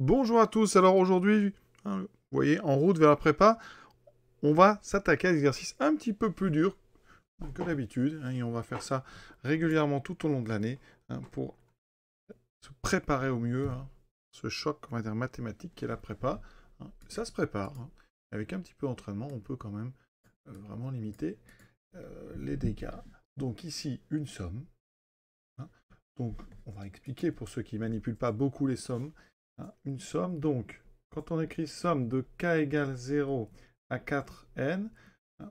Bonjour à tous, alors aujourd'hui, vous voyez, en route vers la prépa, on va s'attaquer à l'exercice un petit peu plus dur que d'habitude, et on va faire ça régulièrement tout au long de l'année, pour se préparer au mieux, ce choc, on va dire, mathématique qui est la prépa. Ça se prépare, avec un petit peu d'entraînement, on peut quand même vraiment limiter les dégâts. Donc ici, une somme. Donc on va expliquer pour ceux qui ne manipulent pas beaucoup les sommes. Une somme, donc, quand on écrit somme de k égale 0 à 4n,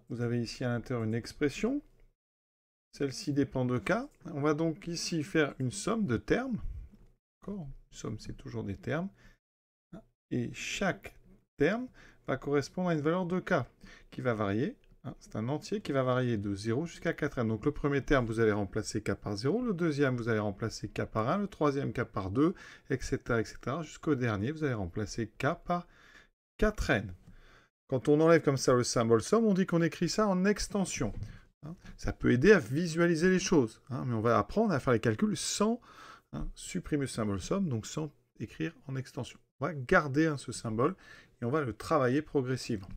vous avez ici à l'intérieur une expression. Celle-ci dépend de k. On va donc ici faire une somme de termes. D'accord ? Une somme, c'est toujours des termes. Et chaque terme va correspondre à une valeur de k qui va varier. C'est un entier qui va varier de 0 jusqu'à 4n. Donc le premier terme, vous allez remplacer k par 0. Le deuxième, vous allez remplacer k par 1. Le troisième, k par 2, etc. etc. Jusqu'au dernier, vous allez remplacer k par 4n. Quand on enlève comme ça le symbole somme, on dit qu'on écrit ça en extension. Ça peut aider à visualiser les choses. Mais on va apprendre à faire les calculs sans supprimer le symbole somme, donc sans écrire en extension. On va garder ce symbole et on va le travailler progressivement.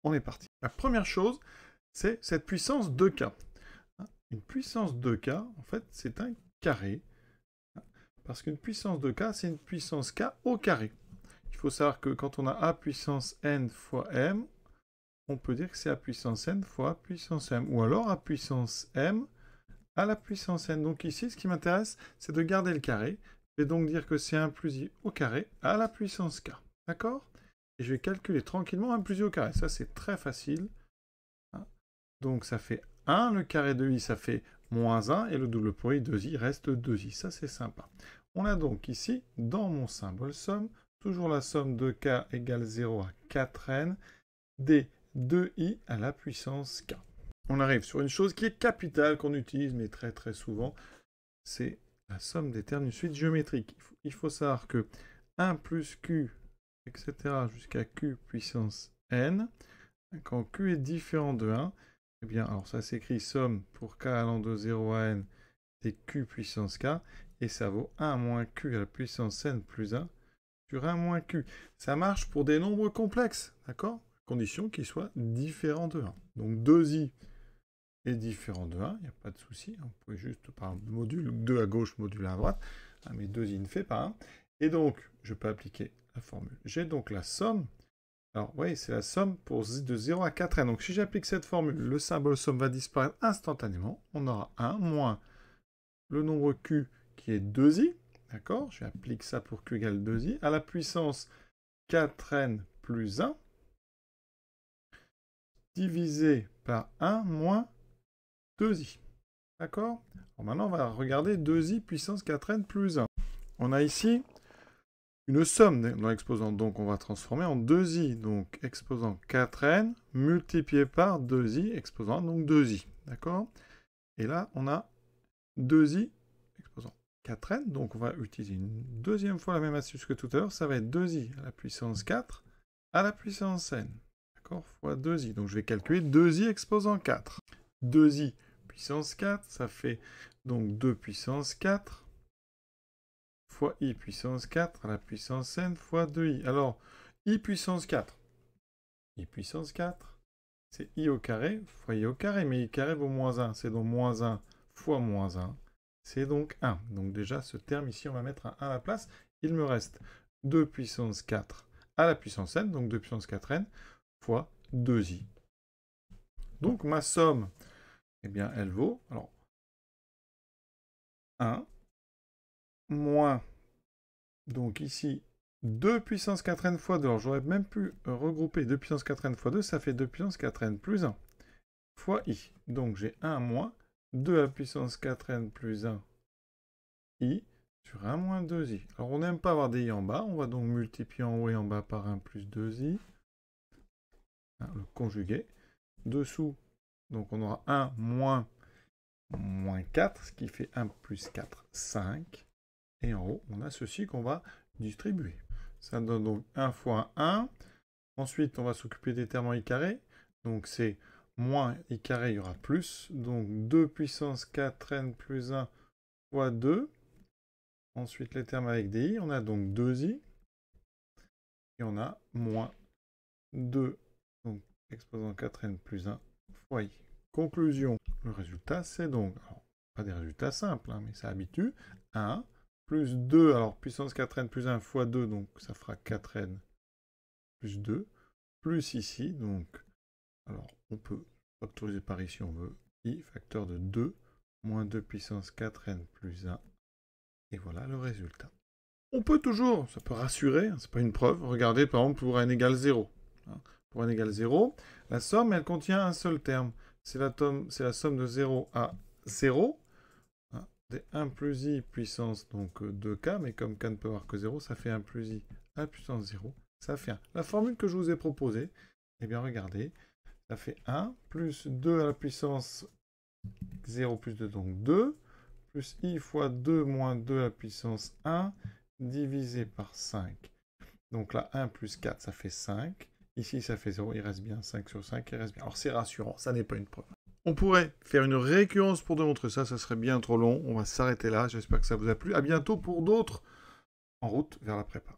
On est parti. La première chose, c'est cette puissance 2k. Une puissance 2k, en fait, c'est un carré. Parce qu'une puissance 2k, c'est une puissance k au carré. Il faut savoir que quand on a a puissance n fois m, on peut dire que c'est a puissance n fois a puissance m. Ou alors a puissance m à la puissance n. Donc ici, ce qui m'intéresse, c'est de garder le carré. Je vais donc dire que c'est 1 plus i au carré à la puissance k. D'accord ? Et je vais calculer tranquillement 1 plus i au carré. Ça, c'est très facile. Donc ça fait 1, le carré de i, ça fait moins 1, et le double pour i, 2i, reste 2i. Ça, c'est sympa. On a donc ici, dans mon symbole somme, toujours la somme de k égale 0 à 4n, des 2i à la puissance k. On arrive sur une chose qui est capitale, qu'on utilise, mais très très souvent, c'est la somme des termes d'une suite géométrique. Il faut savoir que 1 plus q, etc., jusqu'à q puissance n, quand q est différent de 1, eh bien, alors ça s'écrit somme pour k allant de 0 à n des q puissance k, et ça vaut 1 moins q à la puissance n plus 1 sur 1 moins q. Ça marche pour des nombres complexes, d'accord ? Condition qu'ils soient différents de 1. Donc 2i est différent de 1, il n'y a pas de souci. On peut juste par module 2 à gauche, module 1 à droite, mais 2i ne fait pas 1. Et donc, je peux appliquer la formule. J'ai donc la somme. Alors, vous voyez, c'est la somme de 0 à 4n. Donc, si j'applique cette formule, le symbole somme va disparaître instantanément. On aura 1 moins le nombre q qui est 2i. D'accord ? J'applique ça pour q égale 2i. À la puissance 4n plus 1 divisé par 1 moins 2i. D'accord ? Maintenant, on va regarder 2i puissance 4n plus 1. On a ici une somme dans l'exposant. Donc, on va transformer en 2i. Donc, exposant 4n multiplié par 2i, exposant donc 2i. D'accord ? Et là, on a 2i exposant 4n. Donc, on va utiliser une deuxième fois la même astuce que tout à l'heure. Ça va être 2i à la puissance 4 à la puissance n. D'accord ? Fois 2i. Donc, je vais calculer 2i exposant 4. 2i puissance 4, ça fait donc 2 puissance 4 fois i puissance 4 à la puissance n fois 2i. Alors, i puissance 4. I puissance 4, c'est i au carré fois i au carré, mais i carré vaut moins 1. C'est donc moins 1 fois moins 1. C'est donc 1. Donc déjà, ce terme ici, on va mettre un 1 à la place. Il me reste 2 puissance 4 à la puissance n, donc 2 puissance 4n, fois 2i. Donc ma somme, eh bien, elle vaut, alors, 1 moins, donc ici, 2 puissance 4n fois 2. Alors j'aurais même pu regrouper 2 puissance 4n fois 2, ça fait 2 puissance 4n plus 1 fois i. Donc j'ai 1 moins 2 à la puissance 4n plus 1 i sur 1 moins 2i. Alors on n'aime pas avoir des i en bas, on va donc multiplier en haut et en bas par 1 plus 2i. Le conjugué. Dessous, donc on aura 1 moins 4, ce qui fait 1 plus 4, 5. Et en haut, on a ceci qu'on va distribuer. Ça donne donc 1 fois 1. Ensuite, on va s'occuper des termes en i carré. Donc c'est moins i carré, il y aura plus. Donc 2 puissance 4n plus 1 fois 2. Ensuite, les termes avec des i. On a donc 2i et on a moins 2, donc exposant 4n plus 1 fois i. Conclusion, le résultat c'est donc, alors, pas des résultats simples, hein, mais ça habitue, 1 plus 2, alors puissance 4n plus 1 fois 2, donc ça fera 4n plus 2, plus ici, donc, alors on peut factoriser par ici, on veut i, facteur de 2, moins 2 puissance 4n plus 1, et voilà le résultat. On peut toujours, ça peut rassurer, c'est pas une preuve, regardez par exemple pour n égale 0. Pour n égale 0, la somme elle contient un seul terme, c'est la somme de 0 à 0, des 1 plus i puissance donc 2k, mais comme k ne peut avoir que 0, ça fait 1 plus i à la puissance 0, ça fait 1. La formule que je vous ai proposée, eh bien regardez, ça fait 1 plus 2 à la puissance 0 plus 2, donc 2, plus i fois 2 moins 2 à la puissance 1, divisé par 5. Donc là, 1 plus 4, ça fait 5. Ici, ça fait 0, il reste bien 5 sur 5, il reste bien. Alors c'est rassurant, ça n'est pas une preuve. On pourrait faire une récurrence pour démontrer ça, ça serait bien trop long. On va s'arrêter là, j'espère que ça vous a plu. À bientôt pour d'autres en route vers la prépa.